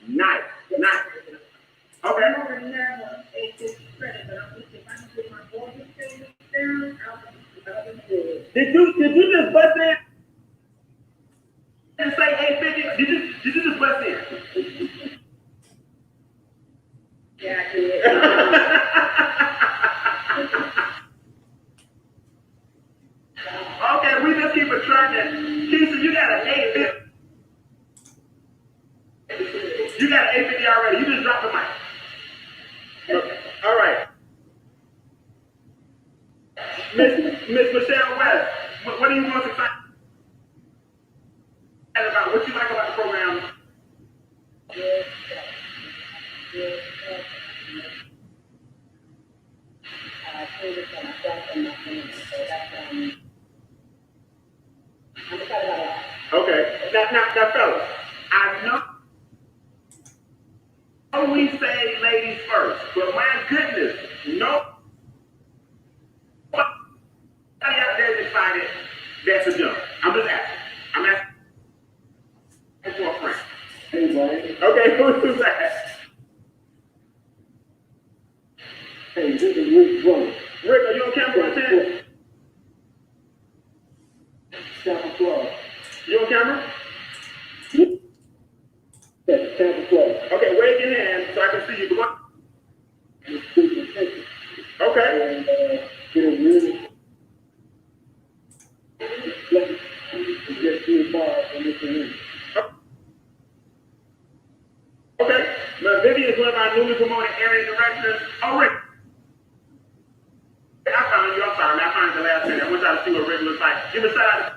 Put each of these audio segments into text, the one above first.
Nice, nice. Okay. Did you just bust in and say 850? Did you just bust in? Yeah, I did. Okay, we just keep a track that Keisha, you got an 850. You got an 850 already. You just dropped the mic. Okay. All right. Miss Michelle West, what are you most excited about? What you like about the program? Okay. Now, fellas, I know we say ladies first, but my goodness, nobody out there is excited that's a jump. I'm just asking. I'm asking for a friend. Hey, Brian. Okay, who's that? Hey, this is Rick Brother. Rick, are you on camera? Tampa, Florida. You on camera? Yes, Tampa, Florida. Okay, wave your hand so I can see you. Okay. And get a really just be involved in this community. Okay. Now, Vivian is one of our newly promoted area directors. Oh, Rick. I found you. I'm sorry, man. I found you the last minute. I want y'all to see what Rick looks like. Give a shout out.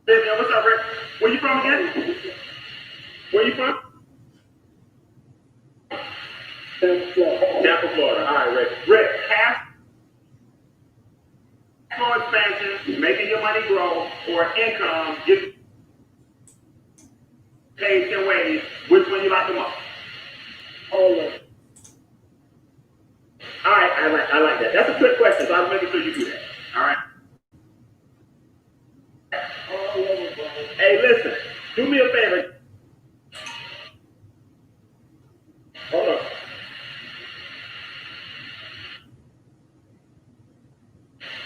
Vivian, what's up, Rick? Where you from again? Where you from? Tampa, Florida. Tampa, Florida. All right, Rick. Rick, CashFlow expansion, making your money grow, or income, get paid 10 ways. Which one you like the most? All of it. All right, I like that. That's a quick question, so I was making sure you do that. All right. Hey, listen. Do me a favor. Hold on.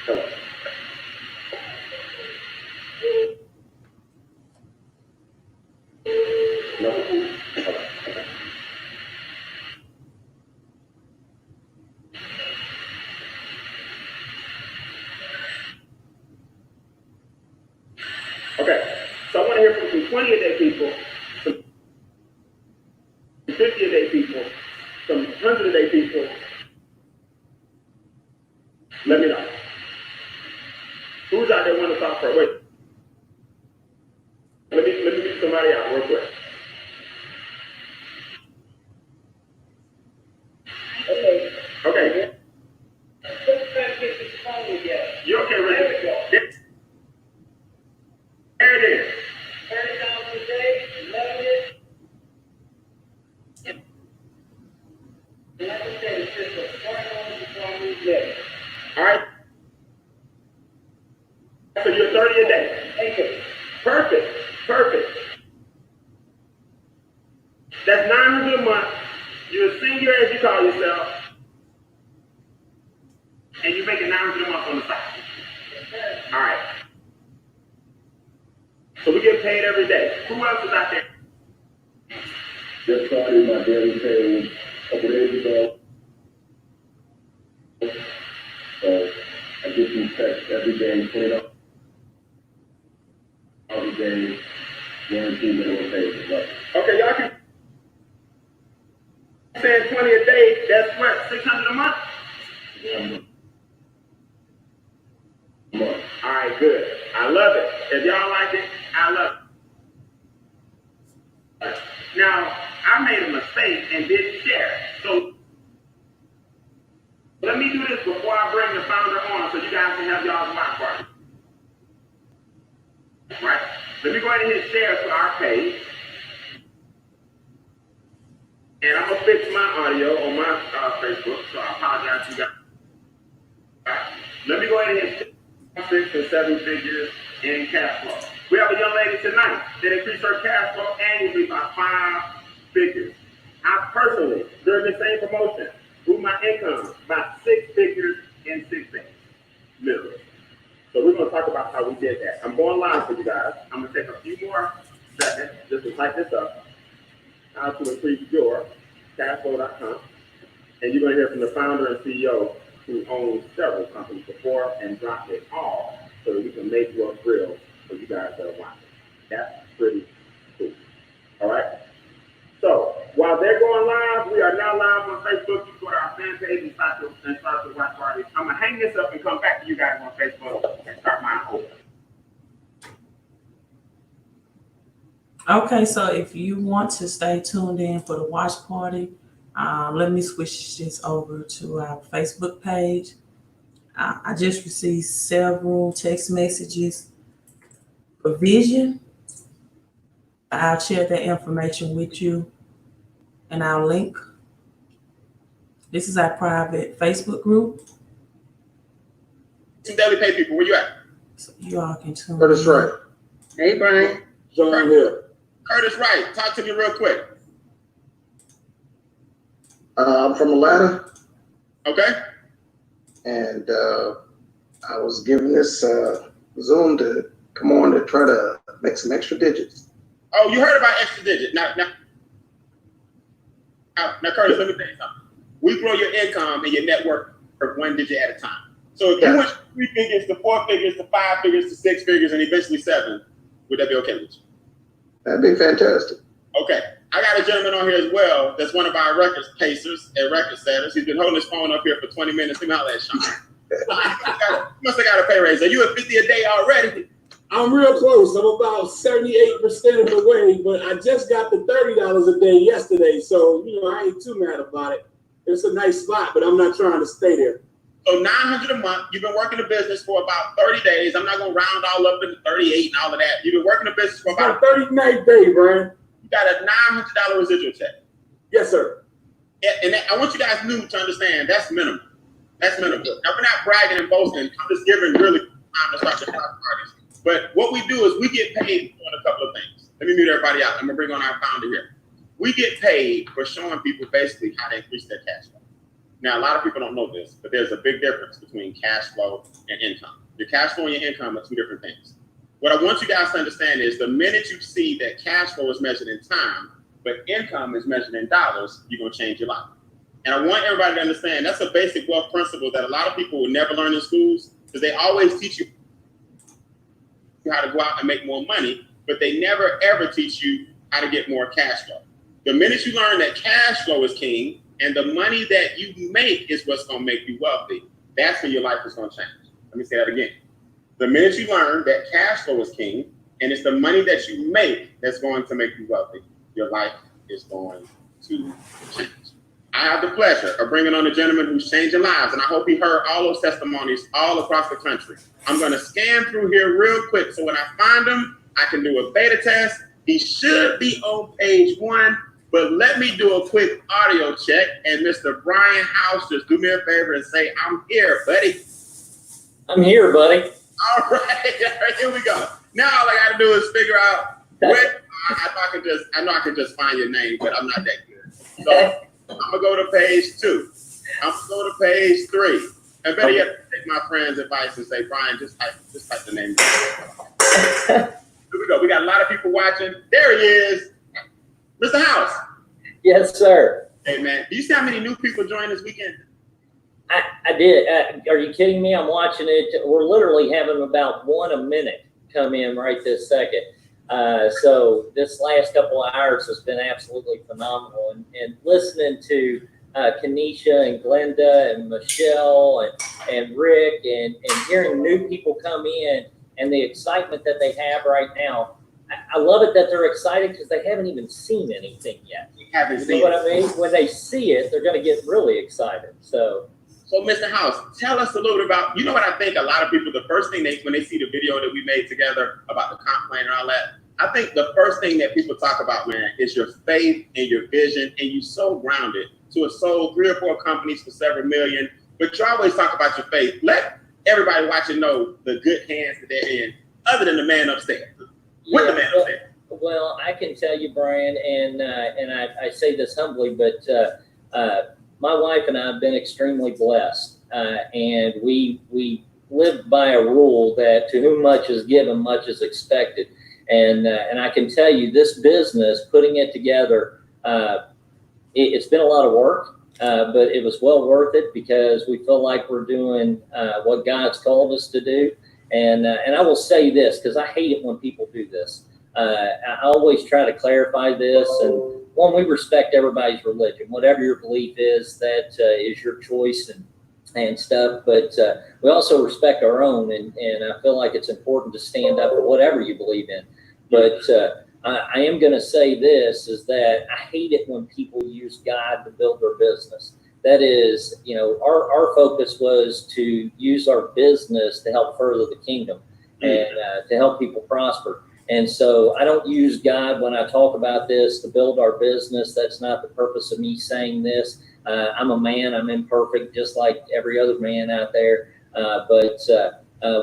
Hello. No. Okay. So I want to hear from some 20-a-day people, some 50-a-day people, some 100-a-day people. Let me know. Who's out there wanting to talk first? Wait. Let me meet somebody out real quick. Okay. You okay, Rick? There it is. 30,000 a day, 11 it. 11 days, just a $4 All right. So you're 30 a day. Perfect. That's 900 a month. You're a senior, as you call yourself, and you're making 900 a month on the side. All right. So we get paid every day. Who else is out there? Just started my daily pay a couple days ago. So I get these texts every day, $20 every day, guaranteed minimum pay. Okay, y'all can saying 20 a day. That's what, 600 a month? Yeah. All right, good. I love it. If y'all like it, I love it. Now, I made a mistake and didn't share. So let me do this before I bring the founder on so you guys can have y'all's watch party. Right? Let me go ahead and hit share to our page. And I'm going to fix my audio on my Facebook, so I apologize to you guys. Right. Let me go ahead and hit 6 and 7 figures in cash flow. We have a young lady tonight that increased her cash flow annually by 5 figures. I personally, during the same promotion, grew my income by 6 figures in 6 days. Literally. So we're going to talk about how we did that. I'm going live for you guys. I'm going to take a few more seconds just to type this up. How to increase your CashFlow.com. And you're going to hear from the founder and CEO who owns several companies before and dropped it all so that we can make your grill for you guys that are watching. That's pretty cool. All right? So while they're going live, we are now live on Facebook. You go to our fan page and start the watch party. I'm going to hang this up and come back to you guys on Facebook and start mine over. Okay, so if you want to stay tuned in for the watch party, let me switch this over to our Facebook page. I just received several text messages for Vision. I'll share that information with you and our link. This is our private Facebook group. Some daily pay people, where you at? So you all can tune in. Curtis Wright. Hey, Brian. John here. Curtis Wright, talk to me real quick. I'm from Atlanta, Okay? and I was given this Zoom to come on to try to make some extra digits. Oh, you heard about extra digit. Now, Curtis, let me tell you something. We grow your income and your net worth for 1 digit at a time. So if you went 3 figures to 4 figures to 5 figures to 6 figures and eventually 7, would that be okay with you? That'd be fantastic. Okay. I got a gentleman on here as well that's one of our record pacers and record setters. He's been holding his phone up here for 20 minutes. Come out that Sean. You must have got a pay raise. Are you at 50 a day already? I'm real close. I'm about 78% of the way, but I just got the $30 a day yesterday. So, I ain't too mad about it. It's a nice spot, but I'm not trying to stay there. So $900 a month. You've been working the business for about 30 days. I'm not going to round all up into 38 and all of that. You've been working the business for about 39th day, Brian. You got a $900 residual check. Yes, sir. And I want you guys to understand that's minimum. That's minimum. Now, we're not bragging and boasting. I'm just giving really time to start the parties. But what we do is we get paid on a couple of things. Let me mute everybody out. I'm going to bring on our founder here. We get paid for showing people basically how to increase their cash flow. Now, a lot of people don't know this, but there's a big difference between cash flow and income. Your cash flow and your income are 2 different things. What I want you guys to understand is the minute you see that cash flow is measured in time, but income is measured in dollars, you're going to change your life. And I want everybody to understand that's a basic wealth principle that a lot of people will never learn in schools because they always teach you how to go out and make more money, but they never ever teach you how to get more cash flow. The minute you learn that cash flow is king and the money that you make is what's going to make you wealthy, that's when your life is going to change. Let me say that again. The minute you learn that cash flow is king and it's the money that you make that's going to make you wealthy, your life is going to change. I have the pleasure of bringing on a gentleman who's changing lives, and I hope he heard all those testimonies all across the country. I'm going to scan through here real quick, so when I find him, I can do a beta test. He should be on page 1, but let me do a quick audio check, and Mr. Brian House, just do me a favor and say, I'm here, buddy. I'm here, buddy. All right, here we go. Now all I got to do is figure out where I know I can just find your name, but I'm not that good. So I'm gonna go to page 2. I'm gonna go to page 3. And better yet, take my friend's advice and say, Brian, just type the name. Here we go. We got a lot of people watching. There he is, Mr. House. Yes, sir. Hey man, do you see how many new people joined this weekend? I did. Are you kidding me? I'm watching it. We're literally having about 1 a minute come in right this second. So this last couple of hours has been absolutely phenomenal. And listening to Kenesha and Glenda and Michelle and Rick and hearing new people come in and the excitement that they have right now. I love it that they're excited because they haven't even seen anything yet. You haven't You seen know what I mean? When they see it, they're going to get really excited. So Mr. House, tell us a little bit about, you know what I think a lot of people, the first thing when they see the video that we made together about the comp plan and all that, I think the first thing that people talk about, man, is your faith and your vision, and you're so grounded to have sold 3 or 4 companies for several million, but you always talk about your faith. Let everybody watching know the good hands that they're in, other than the man upstairs. With the man upstairs. Well, I can tell you, Brian, and I say this humbly, but my wife and I have been extremely blessed, and we live by a rule that to whom much is given, much is expected. And I can tell you, this business, putting it together, it's been a lot of work, but it was well worth it because we feel like we're doing what God's called us to do. And I will say this, because I hate it when people do this. I always try to clarify this. And one, we respect everybody's religion. Whatever your belief is, that is your choice and stuff. But we also respect our own. And I feel like it's important to stand up for whatever you believe in. But I am going to say this, is that I hate it when people use God to build their business. That is, you know, our focus was to use our business to help further the kingdom and to help people prosper. And so I don't use God when I talk about this to build our business. That's not the purpose of me saying this. I'm a man. I'm imperfect, just like every other man out there. But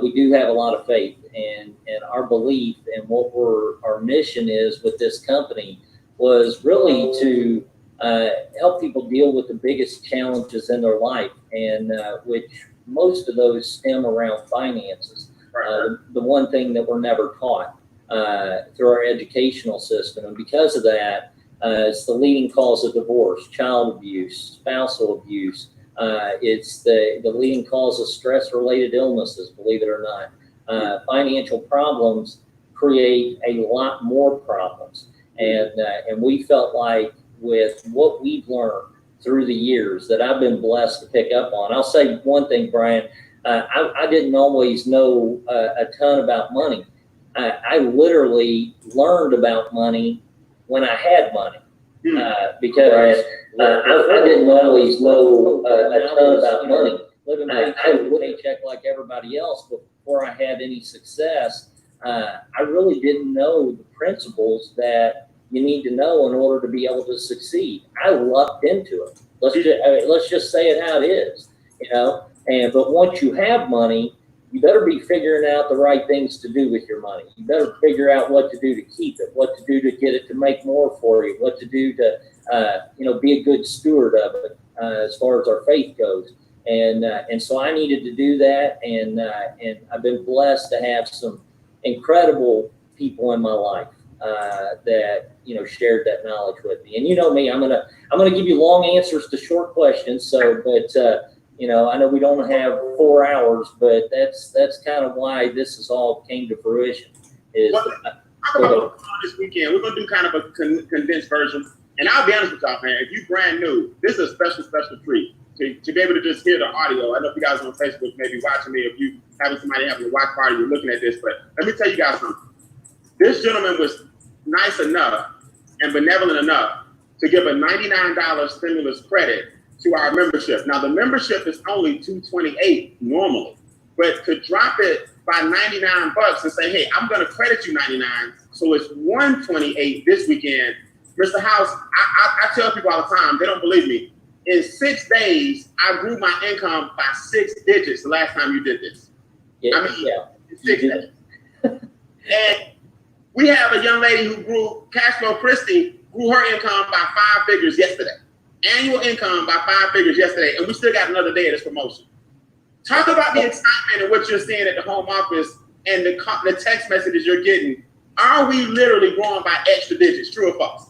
we do have a lot of faith, and our belief and what our mission is with this company was really to help people deal with the biggest challenges in their life, and which most of those stem around finances. The one thing that we're never taught through our educational system, and because of that, it's the leading cause of divorce, child abuse, spousal abuse. It's the leading cause of stress-related illnesses, believe it or not. Financial problems create a lot more problems. And we felt like with what we've learned through the years that I've been blessed to pick up on. I'll say one thing, Brian. I didn't always know a ton about money. I literally learned about money when I had money. Because I didn't always know a ton about money. Living paycheck like everybody else, but before I had any success, I really didn't know the principles that you need to know in order to be able to succeed. I lucked into it. Let's just say it how it is, you know. But once you have money, you better be figuring out the right things to do with your money. You better figure out what to do to keep it, what to do to get it to make more for you, what to do to, be a good steward of it as far as our faith goes. And so I needed to do that, and I've been blessed to have some incredible people in my life that shared that knowledge with me. And you know me, I'm gonna give you long answers to short questions. So, but I know we don't have 4 hours, but that's kind of why this has all came to fruition. This weekend, we're gonna do kind of a condensed version. And I'll be honest with y'all, man. If you brand new, this is a special treat to be able to just hear the audio. I know if you guys on Facebook maybe watching me, if you having somebody having a watch party, you're looking at this. But let me tell you guys something. This gentleman was nice enough and benevolent enough to give a $99 stimulus credit to our membership. Now the membership is only $228 normally, but to drop it by $99 and say, hey, I'm going to credit you $99, so it's $128 this weekend. Mr. House, I tell people all the time, they don't believe me. In 6 days, I grew my income by 6 digits the last time you did this. Yeah, in 6 days. And we have a young lady who grew, CashFlow Christie, grew her income by 5 figures yesterday. Annual income by 5 figures yesterday, and we still got another day of this promotion. Talk about the excitement and what you're seeing at the home office and the text messages you're getting. Are we literally growing by extra digits, true or false?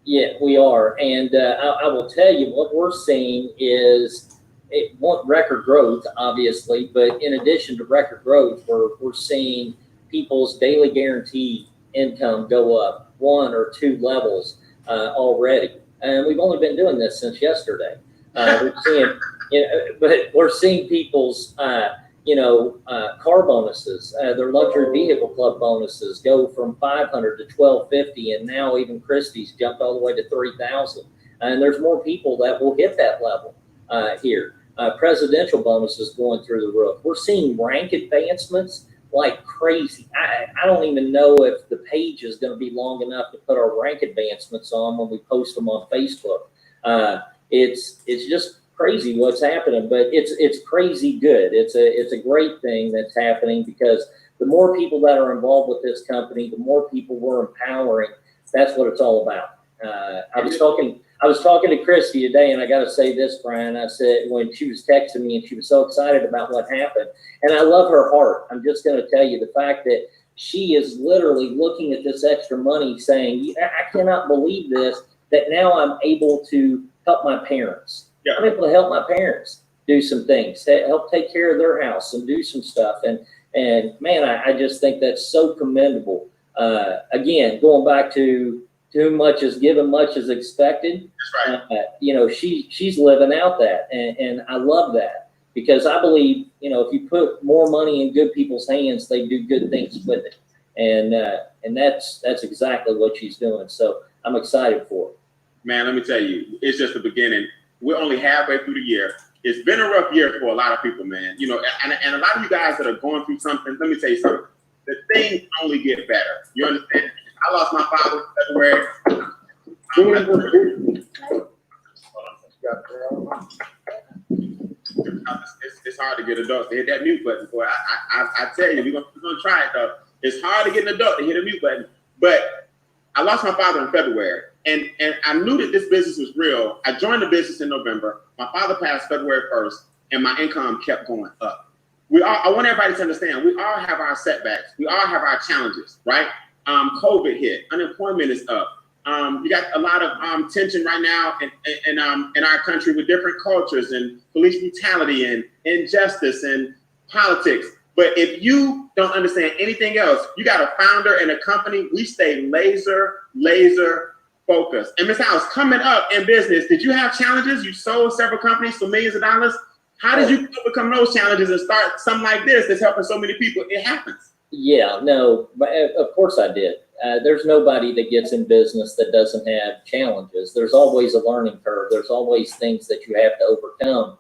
Yeah, we are. And I will tell you what we're seeing is record growth, obviously, but in addition to record growth, we're seeing people's daily guaranteed income go up 1 or 2 levels already. And we've only been doing this since yesterday. We're seeing, but we're seeing people's, car bonuses, their luxury vehicle club bonuses go from $500 to $1,250, and now even Christie's jumped all the way to $3,000. And there's more people that will hit that level here. Presidential bonuses going through the roof. We're seeing rank advancements like crazy. I don't even know if the page is going to be long enough to put our rank advancements on when we post them on Facebook. It's just crazy what's happening, but it's crazy good. It's a great thing that's happening, because the more people that are involved with this company, the more people we're empowering. That's what it's all about. I was talking to Christy today, and I got to say this, Brian. I said, when she was texting me and she was so excited about what happened, and I love her heart. I'm just going to tell you the fact that she is literally looking at this extra money saying, I cannot believe this, that now I'm able to help my parents. Yeah. I'm able to help my parents do some things, help take care of their house and do some stuff. And man, I just think that's so commendable. Again, going back to too much is given, much is expected. That's right. She's living out that, and I love that, because I believe, if you put more money in good people's hands, they do good things with it, and that's exactly what she's doing. So I'm excited for it. Man, let me tell you, it's just the beginning. We're only halfway through the year. It's been a rough year for a lot of people, man. And a lot of you guys that are going through something, let me tell you something. The things only get better. You understand? I lost my father in February. It's hard to get adults to hit that mute button, boy. I tell you, we're gonna try it though. It's hard to get an adult to hit a mute button. But I lost my father in February, and I knew that this business was real. I joined the business in November. My father passed February 1st, and my income kept going up. I want everybody to understand, we all have our setbacks. We all have our challenges, right? COVID hit, unemployment is up. You got a lot of tension right now in our country with different cultures and police brutality and injustice and politics. But if you don't understand anything else, you got a founder and a company, we stay laser focused. And Ms. House, coming up in business, did you have challenges? You sold several companies for millions of dollars. How did you overcome those challenges and start something like this that's helping so many people? It happens. Yeah, no, of course I did. There's nobody that gets in business that doesn't have challenges. There's always a learning curve. There's always things that you have to overcome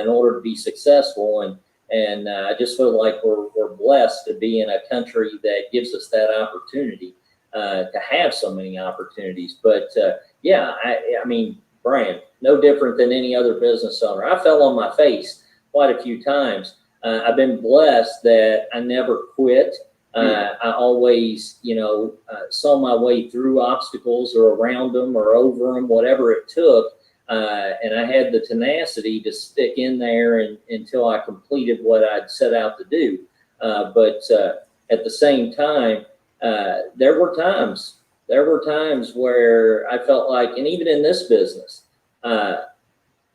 in order to be successful. And I just feel like we're blessed to be in a country that gives us that opportunity to have so many opportunities. But yeah, I mean, Brian, no different than any other business owner. I fell on my face quite a few times. I've been blessed that I never quit. I always, saw my way through obstacles or around them or over them, whatever it took. And I had the tenacity to stick in there until I completed what I'd set out to do. But at the same time, there were times where I felt like, and even in this business,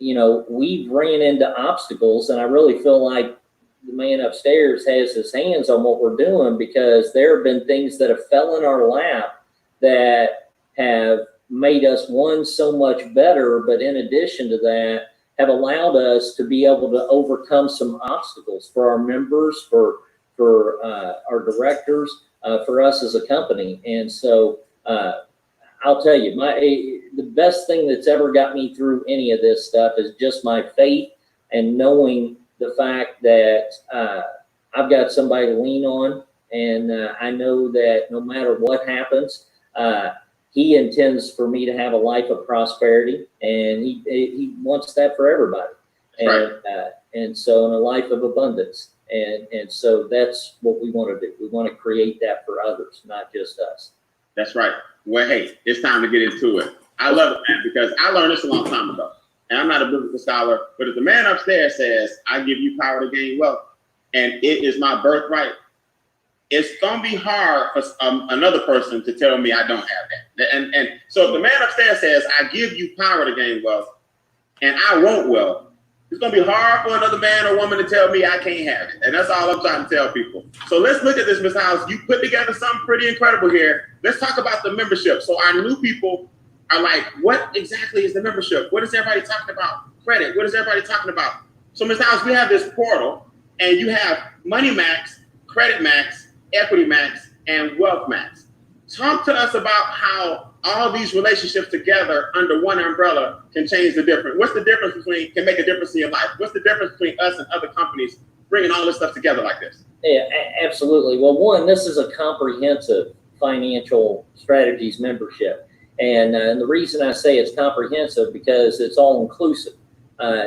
we've ran into obstacles, and I really feel like the man upstairs has his hands on what we're doing, because there have been things that have fell in our lap that have made us, one, so much better, but in addition to that, have allowed us to be able to overcome some obstacles for our members, for our directors, for us as a company. And so I'll tell you, the best thing that's ever got me through any of this stuff is just my faith and knowing the fact that I've got somebody to lean on, and I know that no matter what happens, he intends for me to have a life of prosperity, and he wants that for everybody. And so in a life of abundance. And so that's what we want to do. We want to create that for others, not just us. That's right. Well, hey, it's time to get into it. I love it, man, because I learned this a long time ago. And I'm not a biblical scholar, but if the man upstairs says, I give you power to gain wealth, and it is my birthright, it's going to be hard for another person to tell me I don't have that. And so if the man upstairs says, I give you power to gain wealth, and I want wealth, it's going to be hard for another man or woman to tell me I can't have it. And that's all I'm trying to tell people. So let's look at this, Ms. House. You put together something pretty incredible here. Let's talk about the membership. So our new people are like, what exactly is the membership? What is everybody talking about? Credit. What is everybody talking about? So Ms. House, we have this portal, and you have Money Max, Credit Max, Equity Max, and Wealth Max. Talk to us about how all these relationships together under one umbrella can change the difference. What's the difference can make a difference in your life? What's the difference between us and other companies bringing all this stuff together like this? Yeah, absolutely. Well, one, this is a comprehensive financial strategies membership. And the reason I say it's comprehensive because it's all inclusive.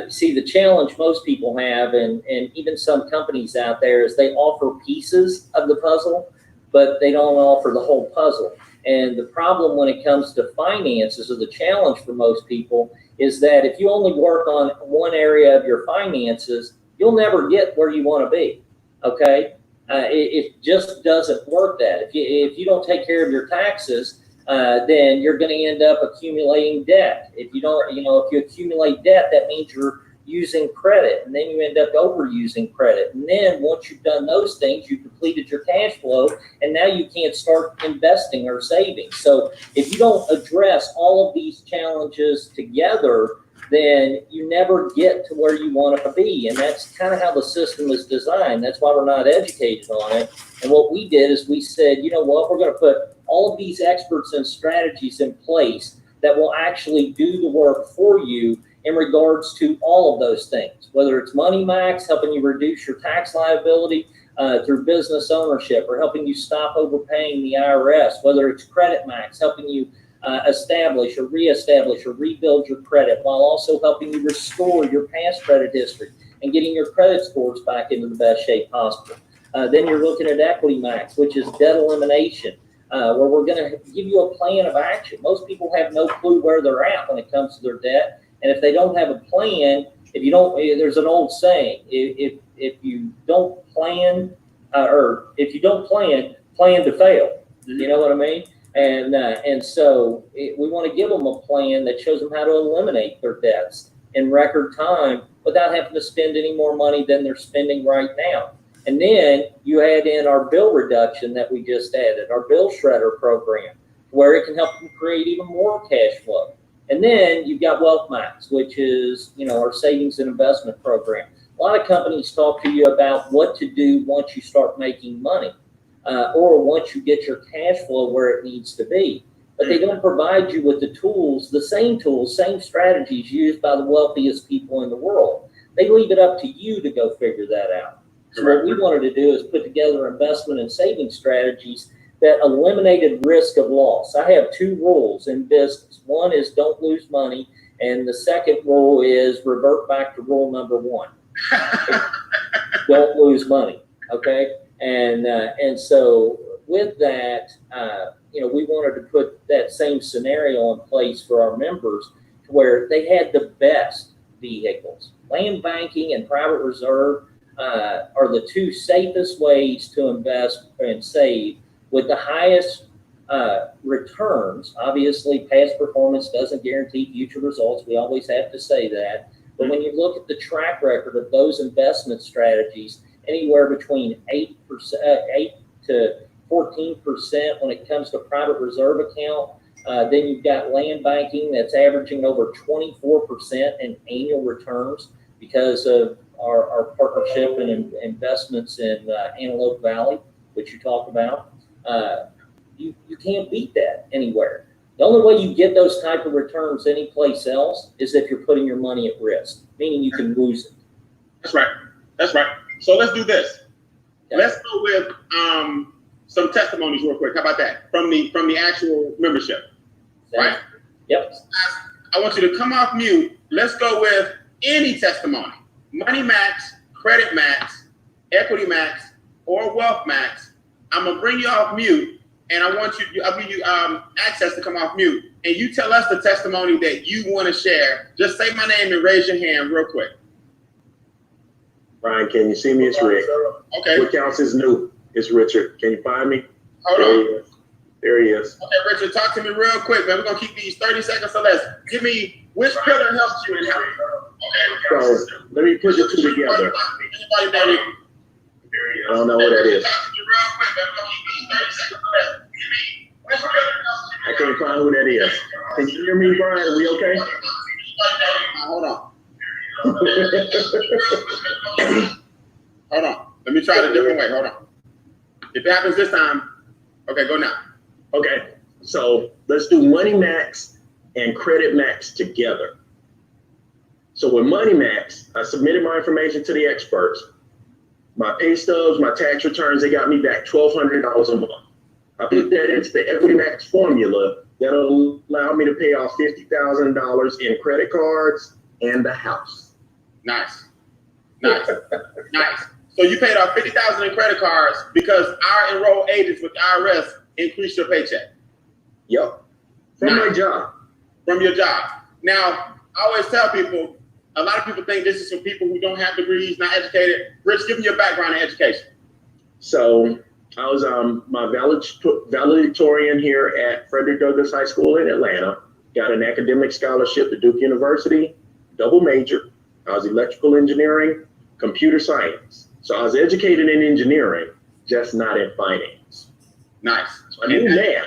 See, the challenge most people have, and even some companies out there, is they offer pieces of the puzzle, but they don't offer the whole puzzle. And the problem when it comes to finances, or the challenge for most people, is that if you only work on one area of your finances, you'll never get where you want to be. Okay, it just doesn't work that. If you don't take care of your taxes, then you're going to end up accumulating debt. If you don't, if you accumulate debt, that means you're using credit, and then you end up overusing credit. And then once you've done those things, you've completed your cash flow, and now you can't start investing or saving. So if you don't address all of these challenges together, then you never get to where you want to be. And that's kind of how the system is designed. That's why we're not educated on it. And what we did is we said, you know what, we're going to put all of these experts and strategies in place that will actually do the work for you in regards to all of those things, whether it's Money Max, helping you reduce your tax liability through business ownership, or helping you stop overpaying the IRS, whether it's Credit Max, helping you establish or reestablish or rebuild your credit, while also helping you restore your past credit history and getting your credit scores back into the best shape possible. Then you're looking at Equity Max, which is debt elimination, where we're going to give you a plan of action. Most people have no clue where they're at when it comes to their debt. And if they don't have a plan, there's an old saying, if you don't plan, plan to fail. You know what I mean? And so we want to give them a plan that shows them how to eliminate their debts in record time without having to spend any more money than they're spending right now. And then you add in our bill reduction that we just added, our bill shredder program, where it can help them create even more cash flow. And then you've got Wealth Max, which is, our savings and investment program. A lot of companies talk to you about what to do once you start making money, or once you get your cash flow where it needs to be. But they don't provide you with the same strategies used by the wealthiest people in the world. They leave it up to you to go figure that out. So what we wanted to do is put together investment and saving strategies that eliminated risk of loss. I have two rules in business. One is don't lose money, and the second rule is revert back to rule number one. Don't lose money, okay? And so with that, we wanted to put that same scenario in place for our members, to where they had the best vehicles. Land banking and private reserve are the two safest ways to invest and save, with the highest returns. Obviously, past performance doesn't guarantee future results. We always have to say that. But when you look at the track record of those investment strategies, anywhere between 8 to 14% when it comes to private reserve account. Then you've got land banking that's averaging over 24% in annual returns because of our partnership and investments in Antelope Valley, which you talked about. You can't beat that anywhere. The only way you get those type of returns any place else is if you're putting your money at risk, meaning you can lose it. That's right. That's right. So let's do this. Okay. Let's go with some testimonies real quick. How about that? From the actual membership. Right? Yep. I want you to come off mute. Let's go with any testimony. Money Max, Credit Max, Equity Max, or Wealth Max. I'm gonna bring you off mute, and I'll give you access to come off mute, and you tell us the testimony that you want to share. Just say my name and raise your hand real quick. Brian, can you see me? It's Rick. Okay. What counts is new? It's Richard. Can you find me? Hold on. There he is. Okay, Richard, talk to me real quick, man. We're gonna keep these 30 seconds or less. Give me which pillar helps you in health. Okay. So let me put the two together. Anybody know? I don't know what that is. I can't find who that is. Can you hear me, Brian? Are we okay? Hold on. Hold on. Let me try it a different way. Hold on. If it happens this time, okay, go now. Okay, so let's do Money Max and Credit Max together. So with Money Max, I submitted my information to the experts. My pay stubs, my tax returns, they got me back $1,200 a month. I put that into the Equity Max formula that'll allow me to pay off $50,000 in credit cards and the house. Nice. Nice. Nice. So you paid off $50,000 in credit cards because our enrolled agents with the IRS increased your paycheck. Yep. From my job. From your job. Now, I always tell people, a lot of people think this is for people who don't have degrees, not educated. Rich, give me your background in education. So I was my valedictorian here at Frederick Douglass High School in Atlanta. Got an academic scholarship at Duke University, double major. I was electrical engineering, computer science. So I was educated in engineering, just not in finance. Nice. So I knew math.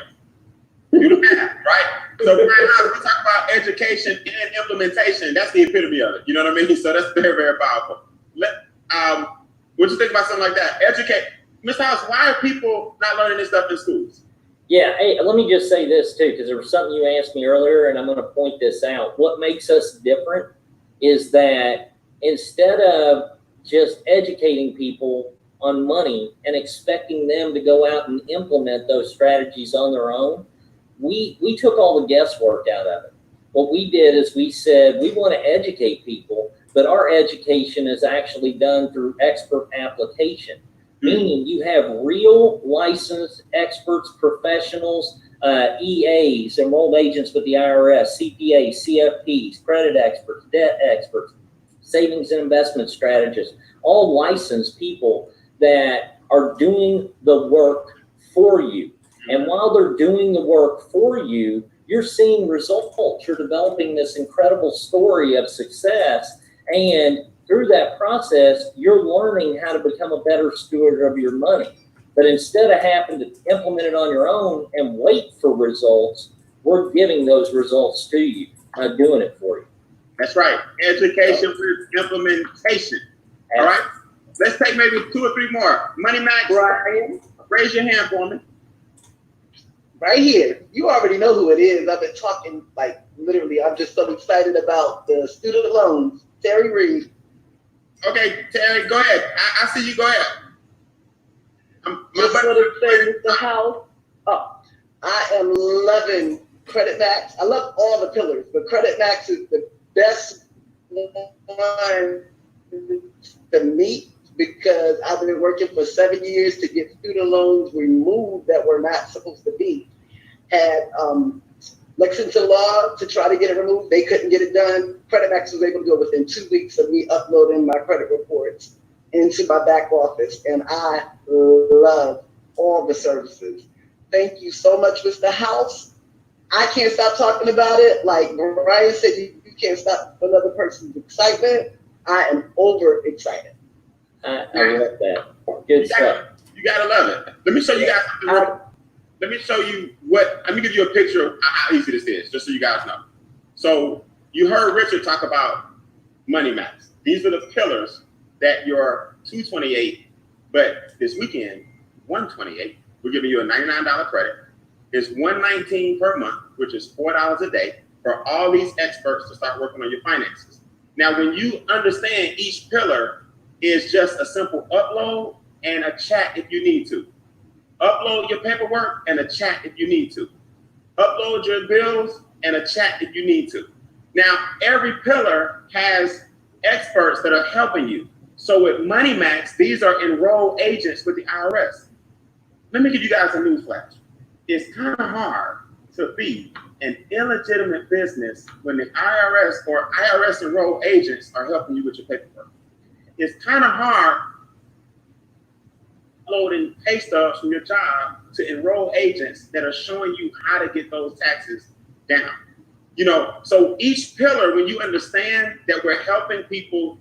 You do math, right? So right now we talk about education and implementation. That's the epitome of it. You know what I mean? So that's very, very powerful. What you think about something like that? Educate. Mr. House, why are people not learning this stuff in schools? Yeah, hey, let me just say this too, because there was something you asked me earlier, and I'm going to point this out. What makes us different is that instead of just educating people on money and expecting them to go out and implement those strategies on their own, we took all the guesswork out of it. What we did is we said we want to educate people, but our education is actually done through expert application, meaning you have real licensed experts, professionals, EAs, enrolled agents with the IRS, CPAs, CFPs, credit experts, debt experts, savings and investment strategists, all licensed people that are doing the work for you. And while they're doing the work for you, you're seeing results. You're developing this incredible story of success. And through that process, you're learning how to become a better steward of your money. But instead of having to implement it on your own and wait for results, we're giving those results to you, doing it for you. That's right. Education with implementation. All right. Let's take maybe 2 or 3 more. Money Max, Brian, raise your hand for me. right here. You already know who it is. I've been talking, like, literally, I'm just so excited about the student loans. Terry Reed. Okay, Terry, go ahead. I see you. Go ahead. Just want to say, Mr. House, I am loving Credit Max. I love all the pillars, but Credit Max is the best one to meet because I've been working for 7 years to get student loans removed that were not supposed to be. Had Lexington Law to try to get it removed. They couldn't get it done. Credit Max was able to go within 2 weeks of me uploading my credit reports into my back office, and I love all the services. Thank you so much, Mr. House. I can't stop talking about it. Like Brian said, you can't stop another person's excitement. I am overexcited. I love that. Good stuff. You gotta love it. Let me show you guys something. Let me show you let me give you a picture of how easy this is, just so you guys know. So you heard Richard talk about Money Max. These are the pillars that your 228, but this weekend, 128, we're giving you a $99 credit. It's $119 per month, which is $4 a day for all these experts to start working on your finances. Now, when you understand each pillar is just a simple upload and a chat if you need to. Upload your paperwork and a chat if you need to. Upload your bills and a chat if you need to. Now, every pillar has experts that are helping you. So with Money Max, these are enrolled agents with the IRS. Let me give you guys a news flash. It's kind of hard to be an illegitimate business when the IRS or IRS enrolled agents are helping you with your paperwork. It's kind of hard uploading pay stubs from your job to enroll agents that are showing you how to get those taxes down. You know, so each pillar, when you understand that we're helping people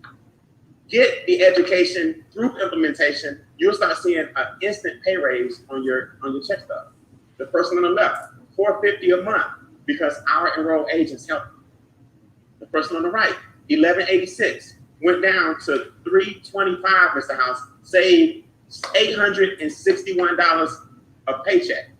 get the education through implementation, you'll start seeing an instant pay raise on your check stub. The person on the left, $450 a month because our enrolled agents help. The person on the right, $1186, went down to $325, Mr. House, saved $861 a paycheck.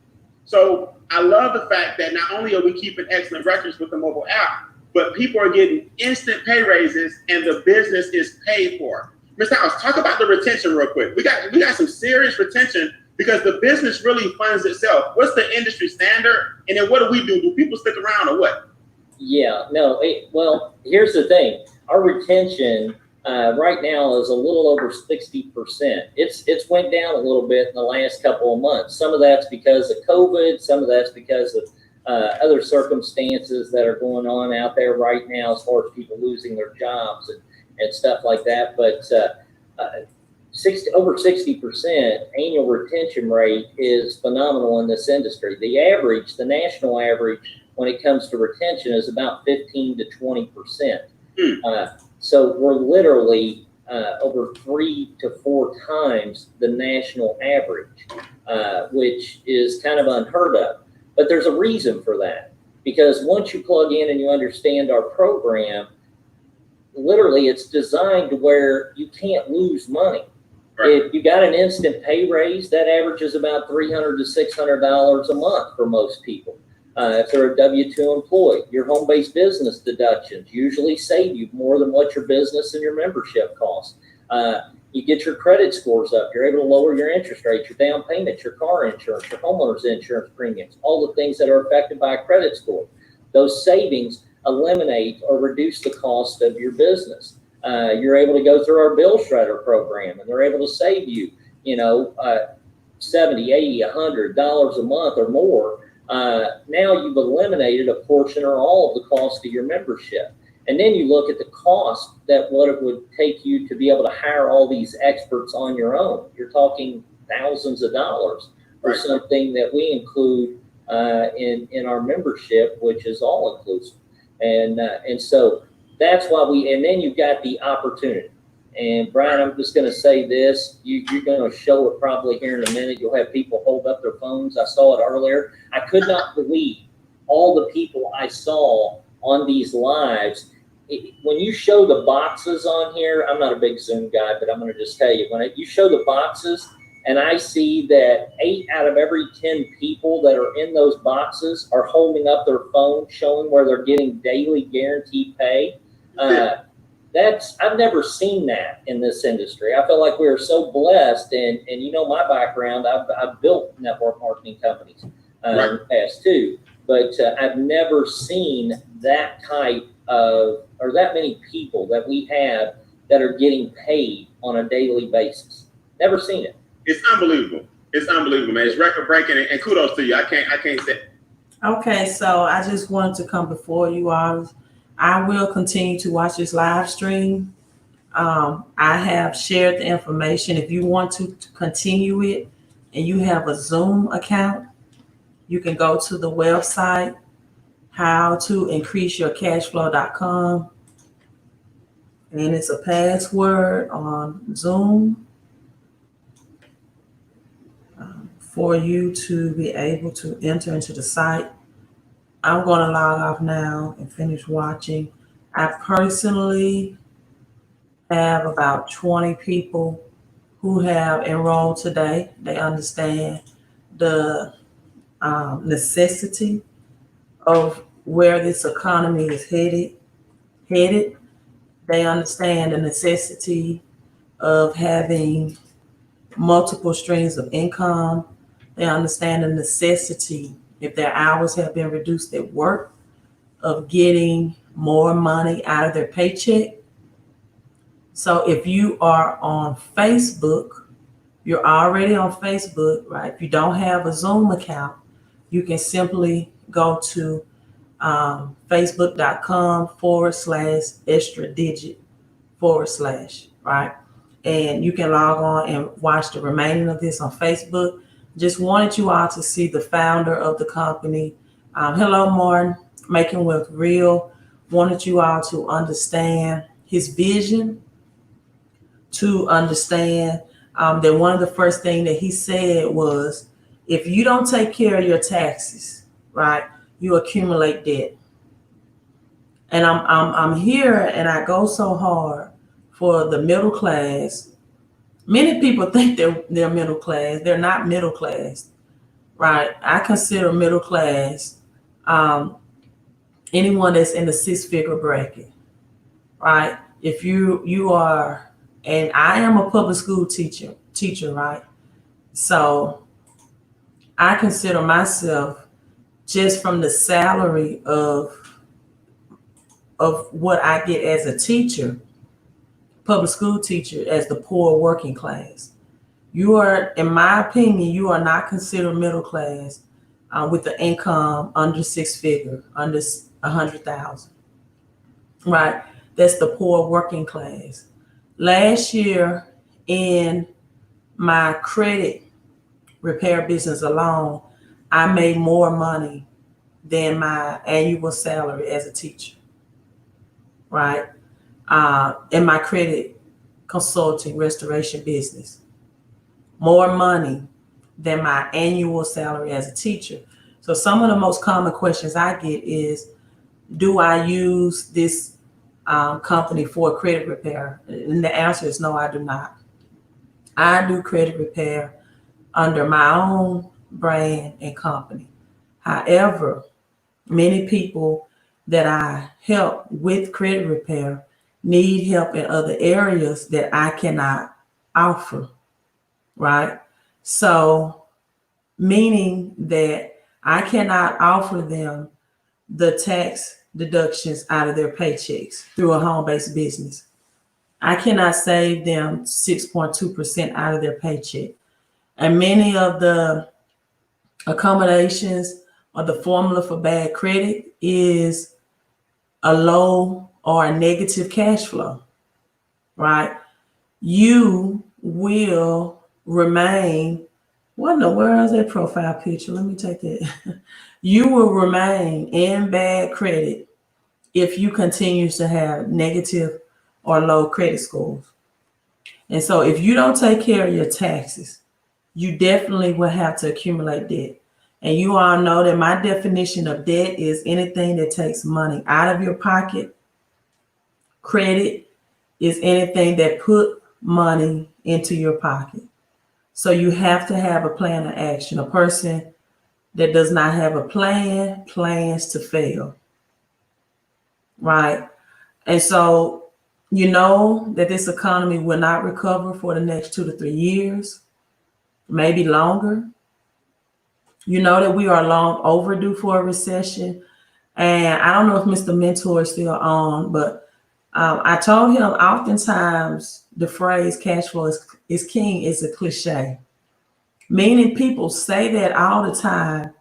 So I love the fact that not only are we keeping excellent records with the mobile app, but people are getting instant pay raises and the business is paid for. Mr. House, talk about the retention real quick. We got some serious retention because the business really funds itself. What's the industry standard? And then what do? Do people stick around or what? Yeah, no, well, here's the thing. Our retention right now is a little over 60%. It's went down a little bit in the last couple of months. Some of that's because of COVID. Some of that's because of other circumstances that are going on out there right now, as far as people losing their jobs and stuff like that. But over 60% annual retention rate is phenomenal in this industry. The national average when it comes to retention is about 15 to 20%. So we're literally over 3 to 4 times the national average, which is kind of unheard of. But there's a reason for that, because once you plug in and you understand our program, literally it's designed to where you can't lose money. Right. If you got an instant pay raise, that averages about $300 to $600 a month for most people. If they're a W-2 employee, your home-based business deductions usually save you more than what your business and your membership costs. You get your credit scores up. You're able to lower your interest rates, your down payments, your car insurance, your homeowner's insurance premiums, all the things that are affected by a credit score. Those savings eliminate or reduce the cost of your business. You're able to go through our bill shredder program, and they're able to save you, $70, $80, $100 a month or more. Now you've eliminated a portion or all of the cost of your membership. And then you look at the cost that what it would take you to be able to hire all these experts on your own. You're talking thousands of dollars for something that we include in our membership, which is all inclusive. And so that's why and then you've got the opportunity. And Brian, I'm just going to say this, you're going to show it probably here in a minute. You'll have people hold up their phones. I saw it earlier. I could not believe all the people I saw on these lives. When you show the boxes on here, I'm not a big Zoom guy, but I'm going to just tell you, when you show the boxes and I see that 8 out of every 10 people that are in those boxes are holding up their phone, showing where they're getting daily guaranteed pay. I've never seen that in this industry. I feel like we are so blessed, and my background, I've built network marketing companies in the past too, but I've never seen that type of, or that many people that we have that are getting paid on a daily basis. Never seen it. It's unbelievable. It's unbelievable, man. It's record breaking, and kudos to you. I can't say. Okay, so I just wanted to come before you all. I will continue to watch this live stream. I have shared the information. If you want to continue it and you have a Zoom account, you can go to the website, howtoincreaseyourcashflow.com. And it's a password on Zoom for you to be able to enter into the site. I'm going to log off now and finish watching. I personally have about 20 people who have enrolled today. They understand the necessity of where this economy is headed. They understand the necessity of having multiple streams of income. They understand the necessity, if their hours have been reduced at work, of getting more money out of their paycheck. So if you are on Facebook, you're already on Facebook, right? If you don't have a Zoom account, you can simply go to facebook.com/extra digit/, right? And you can log on and watch the remaining of this on Facebook. Just wanted you all to see the founder of the company. Hello, Martin, Making Wealth Real. Wanted you all to understand his vision, to understand that one of the first things that he said was, if you don't take care of your taxes, right, you accumulate debt. And I'm here, and I go so hard for the middle class. Many people think they're middle class. They're not middle class, right? I consider middle class anyone that's in the 6-figure bracket, right? If you are, and I am a public school teacher, right? So I consider myself, just from the salary of of what I get as a teacher, public school teacher, as the poor working class. You are, in my opinion, you are not considered middle class with the income under 6 figure, under 100,000, right? That's the poor working class. Last year in my credit repair business alone, I made more money than my annual salary as a teacher, right? In my credit consulting restoration business, more money than my annual salary as a teacher. So some of the most common questions I get is, do I use this company for credit repair? And the answer is no, I do not. I do credit repair under my own brand and company. However, many people that I help with credit repair need help in other areas that I cannot offer, right? So, meaning that I cannot offer them the tax deductions out of their paychecks through a home-based business. I cannot save them 6.2% out of their paycheck. And many of the accommodations or the formula for bad credit is a low or a negative cash flow, right? You will remain, what in the world is that profile picture? Let me take that. You will remain in bad credit if you continue to have negative or low credit scores. And so if you don't take care of your taxes, you definitely will have to accumulate debt. And you all know that my definition of debt is anything that takes money out of your pocket. Credit is anything that put money into your pocket. So you have to have a plan of action. A person that does not have a plan plans to fail, right? And so you know that this economy will not recover for the next 2 to 3 years, maybe longer. You know that we are long overdue for a recession. And I don't know if Mr. Mentor is still on, but I told him oftentimes the phrase cash flow is king is a cliche, meaning people say that all the time.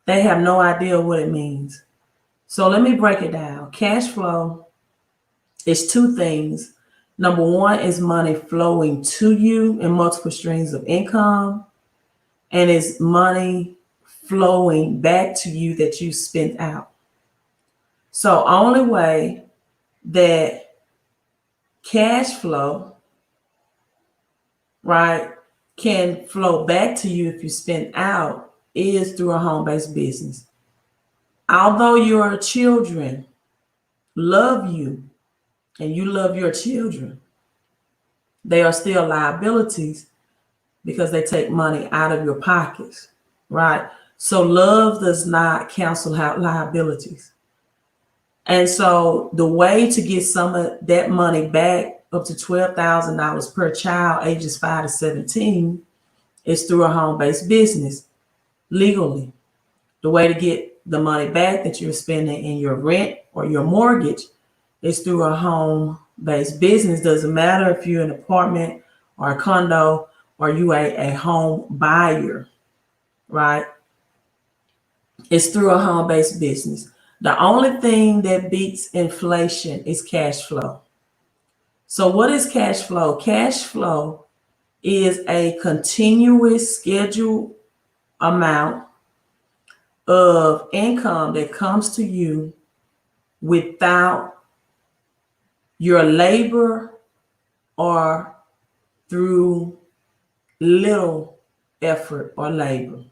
They have no idea what it means. So let me break it down. Cash flow is two things. Number one is money flowing to you in multiple streams of income, and it's money flowing back to you that you spent out. So only way that cash flow, right, can flow back to you if you spend out is through a home-based business. Although your children love you and you love your children, they are still liabilities because they take money out of your pockets, right? So love does not cancel out liabilities. And so the way to get some of that money back, up to $12,000 per child, ages 5 to 17, is through a home-based business legally. The way to get the money back that you're spending in your rent or your mortgage is through a home-based business. Doesn't matter if you're an apartment or a condo or you a home buyer, right? It's through a home-based business. The only thing that beats inflation is cash flow. So what is cash flow? Cash flow is a continuous scheduled amount of income that comes to you without your labor or through little effort or labor.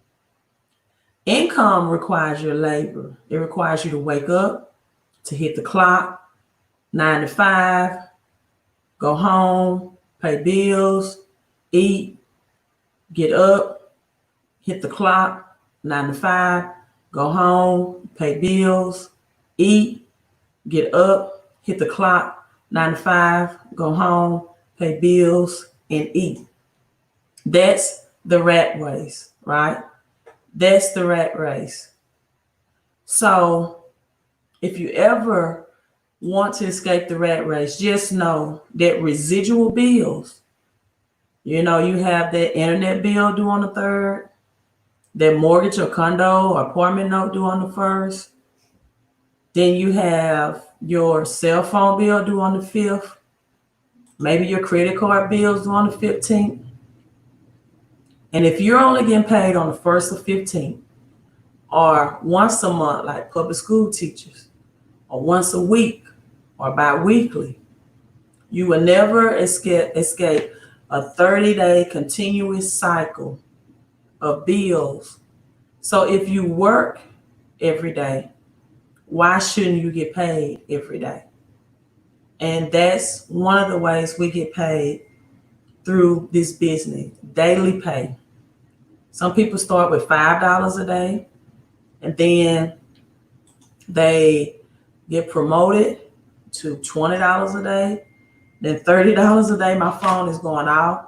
Income requires your labor. It requires you to wake up, to hit the clock, 9 to 5, go home, pay bills, eat, get up, hit the clock, 9 to 5, go home, pay bills, eat, get up, hit the clock, 9 to 5, go home, pay bills, and eat. That's the rat race, right? That's the rat race. So if you ever want to escape the rat race, just know that residual bills, you know, you have that internet bill due on the 3rd, that mortgage or condo or apartment note due on the 1st. Then you have your cell phone bill due on the 5th. Maybe your credit card bills due on the 15th. And if you're only getting paid on the 1st or 15th, or once a month, like public school teachers, or once a week, or bi-weekly, you will never escape a 30-day continuous cycle of bills. So if you work every day, why shouldn't you get paid every day? And that's one of the ways we get paid through this business, daily pay. Some people start with $5 a day, and then they get promoted to $20 a day, then $30 a day. My phone is going off,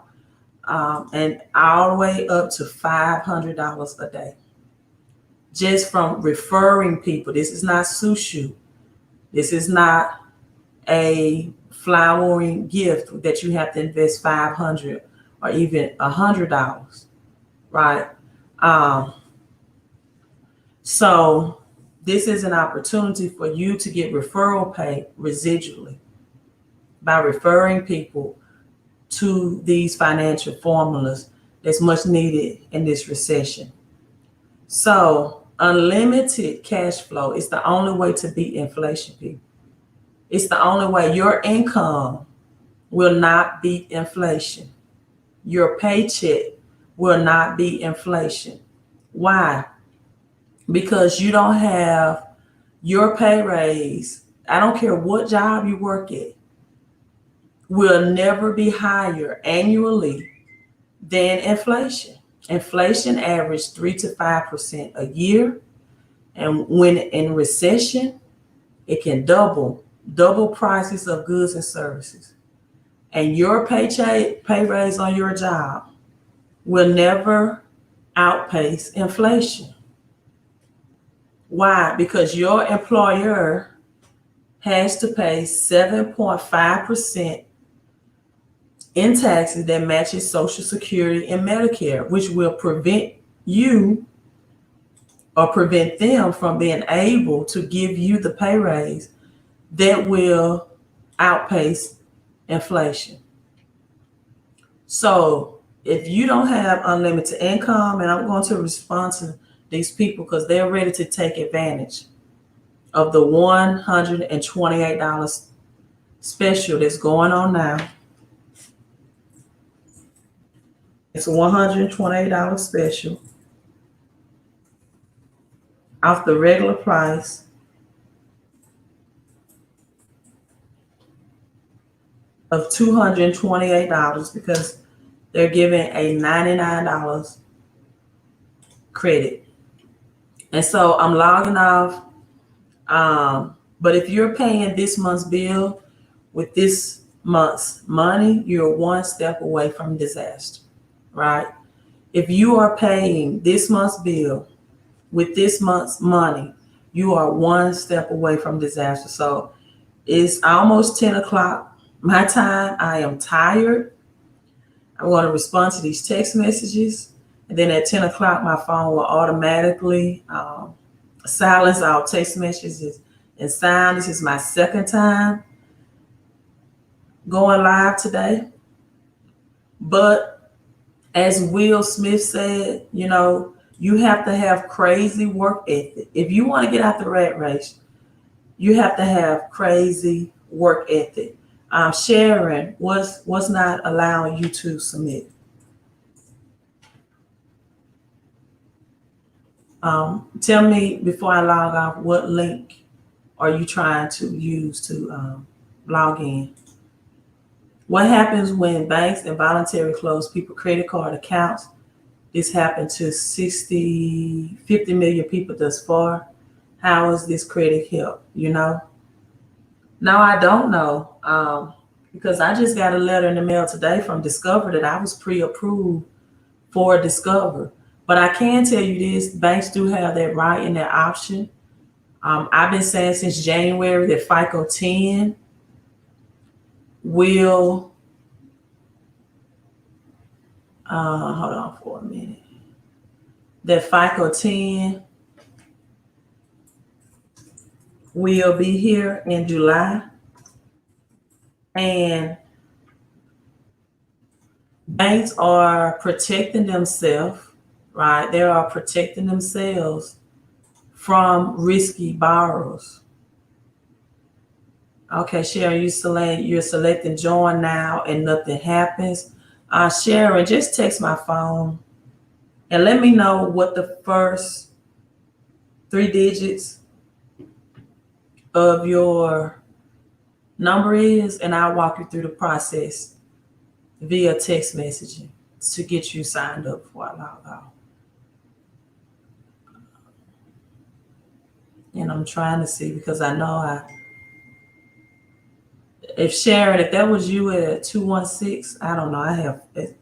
and all the way up to $500 a day, just from referring people. This is not sushi. This is not a flowering gift that you have to invest $500 or even $100, right? So this is an opportunity for you to get referral pay residually by referring people to these financial formulas that's much needed in this recession. So unlimited cash flow is the only way to beat inflation, people. It's the only way. Your income will not beat inflation. Your paycheck will not beat inflation. Why? Because you don't have your pay raise. I don't care what job you work at, will never be higher annually than inflation. Inflation averaged 3 to 5% a year. And when in recession, it can double prices of goods and services. And your pay raise on your job will never outpace inflation. Why? Because your employer has to pay 7.5% in taxes that matches Social Security and Medicare, which will prevent you or prevent them from being able to give you the pay raise that will outpace inflation. So if you don't have unlimited income, and I'm going to respond to these people because they're ready to take advantage of the $128 special that's going on now. It's a $128 special off the regular price of $228 because they're giving a $99 credit. And so I'm logging off. But if you're paying this month's bill with this month's money, you're one step away from disaster, right? If you are paying this month's bill with this month's money, you are one step away from disaster. So it's almost 10 o'clock my time. I am tired. I'm going to respond to these text messages. And then at 10 o'clock, my phone will automatically silence all text messages and sound. This is my second time going live today. But as Will Smith said, you know, you have to have crazy work ethic. If you want to get out the rat race, you have to have crazy work ethic. Sharon, what's not allowing you to submit? Tell me before I log off, what link are you trying to use to log in? What happens when banks involuntarily close people's credit card accounts? This happened to 50 million people thus far. How is this credit help? You know? No, I don't know. Because I just got a letter in the mail today from Discover that I was pre-approved for Discover. But I can tell you this, banks do have that right and that option I've been saying since January that FICO 10 will, hold on for a minute, that FICO 10 will be here in July. And banks are protecting themselves, right? They are protecting themselves from risky borrowers. Okay, Sharon, you're selecting join now and nothing happens. Sharon, just text my phone and let me know what the first 3 digits of your number is, and I'll walk you through the process via text messaging to get you signed up before I log off. And I'm trying to see, because I know if Sharon, if that was you at 216, I don't know, I have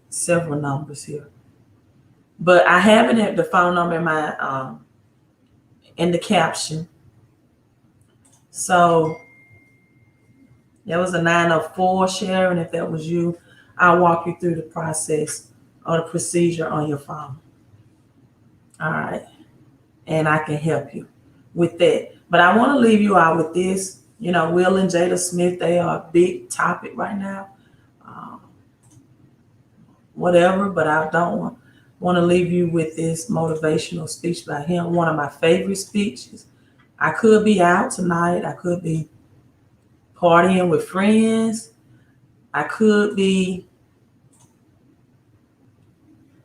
several numbers here. But I have it at the phone number in my in the caption. So that was a 904, Sharon. If that was you, I'll walk you through the process or the procedure on your phone. All right. And I can help you with that. But I want to leave you out with this. You know, Will and Jada Smith, they are a big topic right now. Whatever, but I don't want to leave you with this motivational speech by him. One of my favorite speeches. I could be out tonight. I could be partying with friends. I could be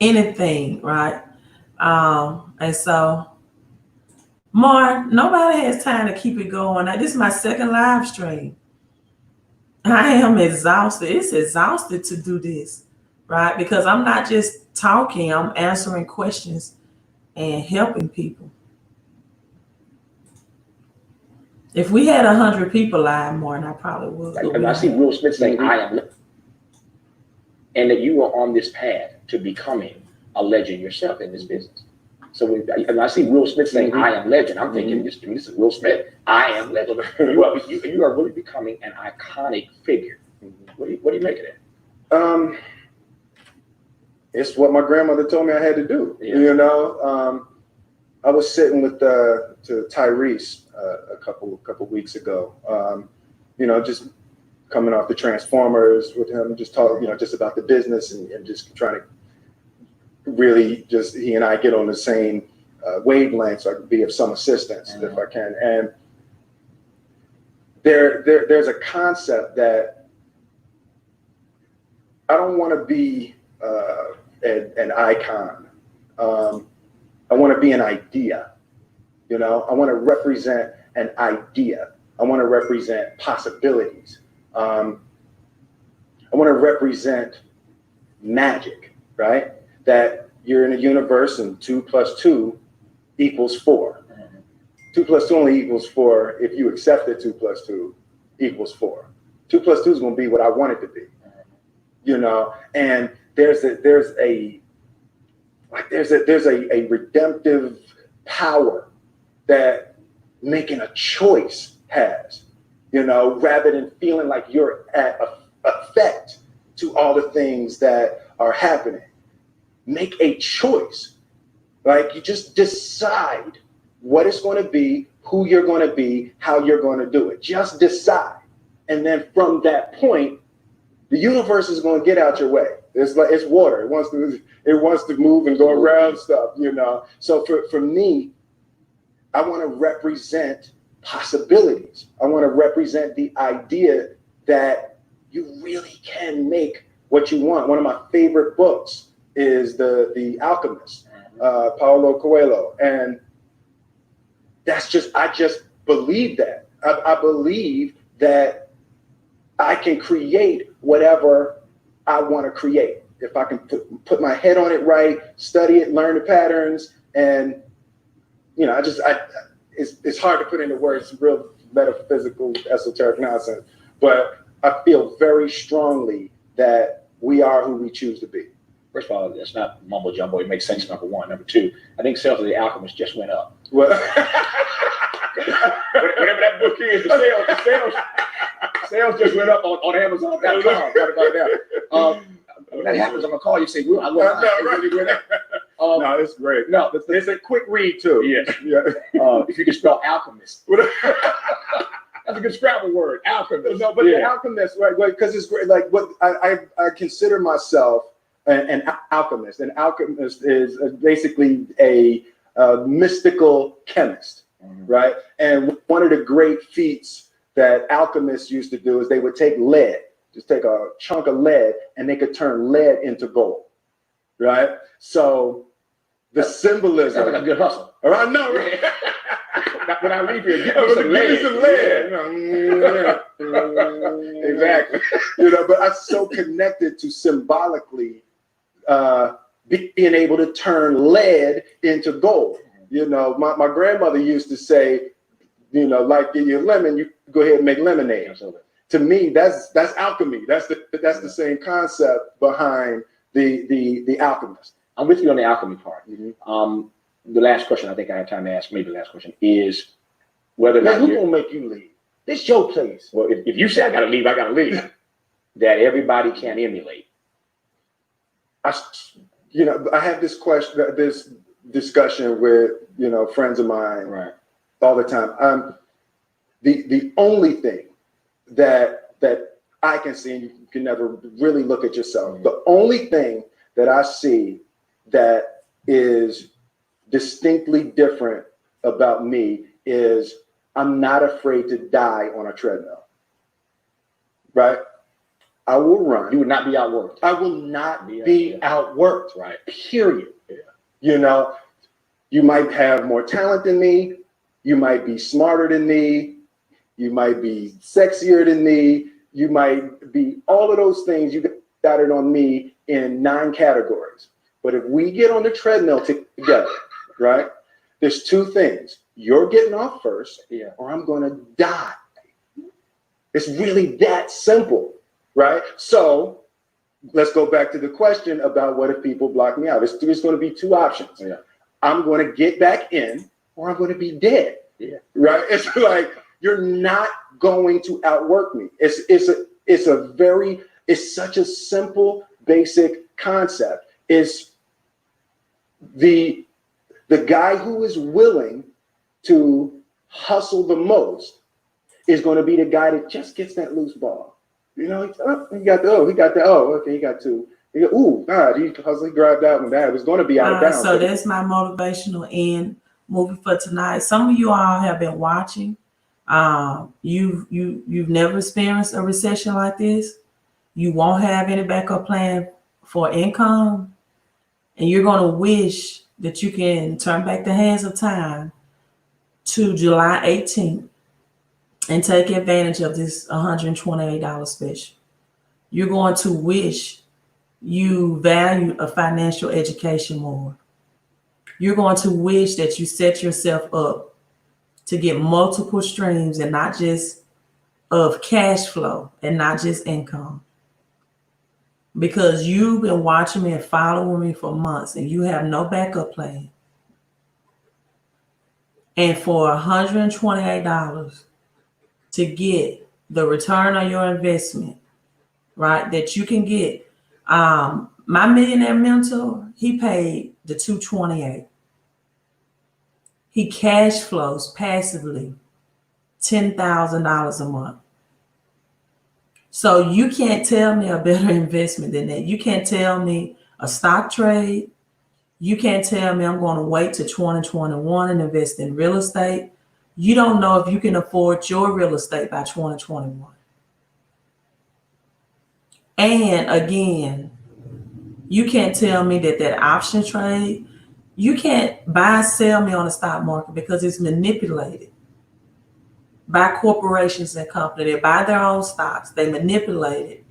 anything, right? And so, Mark, nobody has time to keep it going. This is my second live stream. I am exhausted. It's exhausted to do this, right? Because I'm not just talking, I'm answering questions and helping people. If we had 100 people live, Martin, I probably would. And I see Will Smith saying, I am, and that you are on this path to becoming a legend yourself in this business. So when I see Will Smith saying, I am legend, I'm thinking, this is Will Smith, I am legend. You are really becoming an iconic figure. What do you make of that? It's what my grandmother told me I had to do. Yeah. You know, I was sitting with to Tyrese a couple weeks ago. You know, just coming off the Transformers with him, just talking, you know, just about the business and just trying to really just he and I get on the same wavelength, so I can be of some assistance if I can. And there's a concept that I don't want to be an icon. I want to be an idea. You know, I want to represent an idea. I want to represent possibilities. I want to represent magic, right? That you're in a universe and 2 + 2 = 4. 2 + 2 only equals 4 if you accept that 2 + 2 = 4. 2 + 2 is going to be what I want it to be, you know. And there's a redemptive power that making a choice has, you know, rather than feeling like you're at effect to all the things that are happening. Make a choice. Like, you just decide what it's going to be, who you're going to be, how you're going to do it. Just decide. And then from that point, the universe is going to get out your way. It's like it's water. It wants to move and go around stuff, you know. So for me, I want to represent possibilities. I want to represent the idea that you really can make what you want. One of my favorite books is The Alchemist, Paulo Coelho. And I just believe that. I believe that I can create whatever I want to create. If I can put my head on it right, study it, learn the patterns, and, you know, it's hard to put into words, some real metaphysical, esoteric nonsense, but I feel very strongly that we are who we choose to be. First of all, it's not mumbo jumbo. It makes sense, number one. Number two, I think sales of The Alchemist just went up. Well, Whatever that book is, sales just went up on Amazon.com right about now. When that happens, I'm gonna call you and say, "Well, I went no, it's great. No, It's a quick read too. yes. Yeah. If you can spell alchemist, that's a good Scrabble word, alchemist. No, but the alchemist, right? Because it's great. Like what I consider myself an alchemist. An alchemist is basically a mystical chemist, right? And one of the great feats that alchemists used to do is they would take lead, just take a chunk of lead, and they could turn lead into gold, right? So the symbolism. That's like a good hustle. I know, right? When I leave here, give me some lead. Exactly. But I'm so connected to symbolically being able to turn lead into gold. My grandmother used to say, like get your lemon, you go ahead and make lemonade. Absolutely. To me, that's alchemy. That's the same concept behind the alchemist. I'm with you on the alchemy part. Mm-hmm. The last question I think I have time to ask, maybe the last question, is whether or not who's gonna make you leave? This your place. Well, if you say I gotta leave, I gotta leave. That everybody can emulate. I have this discussion with friends of mine all the time. The only thing that I can see, and you can never really look at yourself. The only thing that I see that is distinctly different about me is I'm not afraid to die on a treadmill. Right? I will run. You would not be outworked. I will not be outworked. Right. Period. Yeah. You might have more talent than me. You might be smarter than me. You might be sexier than me. You might be all of those things. You got it on me in 9 categories. But if we get on the treadmill together, right, there's 2 things. You're getting off first, or I'm going to die. It's really that simple, right? So let's go back to the question about what if people block me out. There's going to be 2 options. Yeah. I'm going to get back in, or I'm going to be dead. Yeah. Right? It's like you're not going to outwork me. It's such a simple, basic concept. It's the guy who is willing to hustle the most is going to be the guy that just gets that loose ball. He got that. Oh, okay, he got 2. Ooh, God, he grabbed that one. That was going to be out of bounds. So that's my motivational end movie for tonight. Some of you all have been watching. You've never experienced a recession like this. You won't have any backup plan for income, and you're going to wish that you can turn back the hands of time to July 18th and take advantage of this $128 special. You're going to wish you value a financial education more. You're going to wish that you set yourself up to get multiple streams and not just of cash flow and not just income. Because you've been watching me and following me for months and you have no backup plan. And for $128 to get the return on your investment, right, that you can get. My millionaire mentor, he paid the $228. He cash flows passively $10,000 a month. So you can't tell me a better investment than that. You can't tell me a stock trade. You can't tell me I'm going to wait to 2021 and invest in real estate. You don't know if you can afford your real estate by 2021. And again, you can't tell me that option trade, you can't buy and sell me on the stock market because it's manipulated by corporations and companies. They buy their own stocks, they manipulate it,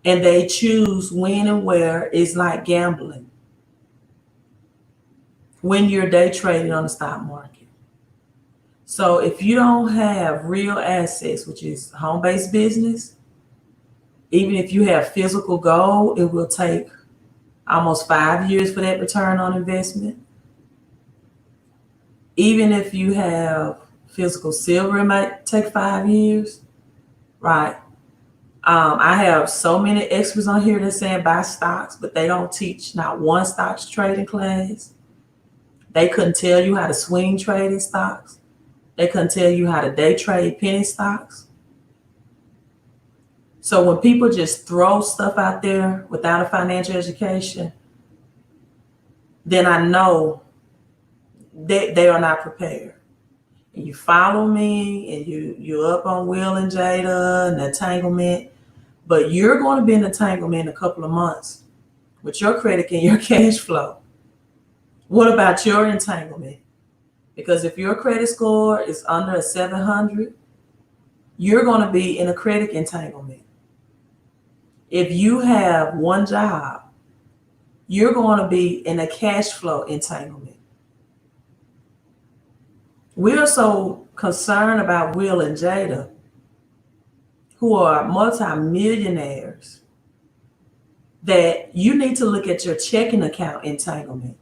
and they choose when and where. It's like gambling when you're day trading on the stock market. So if you don't have real assets, which is home-based business, even if you have physical gold, it will take almost 5 years for that return on investment. even if you have physical silver, it might take 5 years, right? I have so many experts on here that saying buy stocks, but they don't teach not one stocks trading class. They couldn't tell you how to swing trade in stocks. They couldn't tell you how to day trade penny stocks. So when people just throw stuff out there without a financial education, then I know they are not prepared. And you follow me and you're up on Will and Jada and entanglement, but you're going to be in entanglement in a couple of months with your credit and your cash flow. What about your entanglement? Because if your credit score is under a 700, you're going to be in a credit entanglement. If you have one job, you're going to be in a cash flow entanglement. We're so concerned about Will and Jada, who are multimillionaires, that you need to look at your checking account entanglement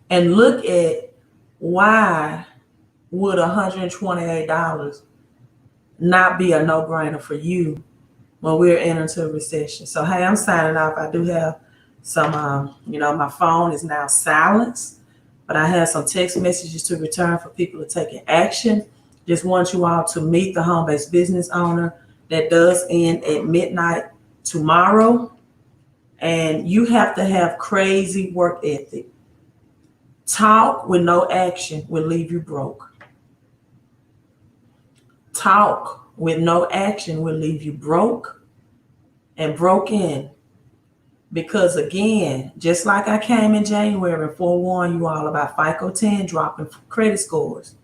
and look at why would $128 not be a no-brainer for you when we're entering into a recession. So, hey, I'm signing off. I do have some, my phone is now silenced, but I have some text messages to return for people to take action. Just want you all to meet the home-based business owner that does end at midnight tomorrow. And you have to have crazy work ethic. Talk with no action will leave you broke. Talk with no action will leave you broke and broken. Because again, just like I came in January and forewarned you all about FICO 10 dropping credit scores,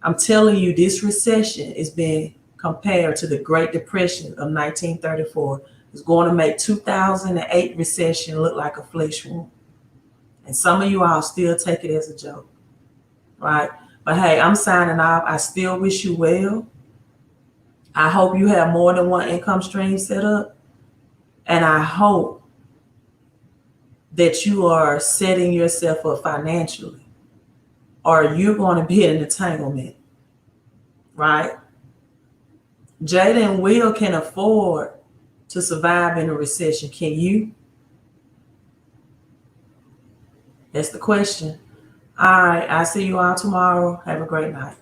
I'm telling you, this recession is being compared to the Great Depression of 1934. It's going to make 2008 recession look like a flesh wound. And some of you all still take it as a joke, right? But hey, I'm signing off. I still wish you well. I hope you have more than one income stream set up. And I hope that you are setting yourself up financially, or you're going to be in an entanglement, right? Jada and Will can afford to survive in a recession. Can you? That's the question. All right. I'll see you all tomorrow. Have a great night.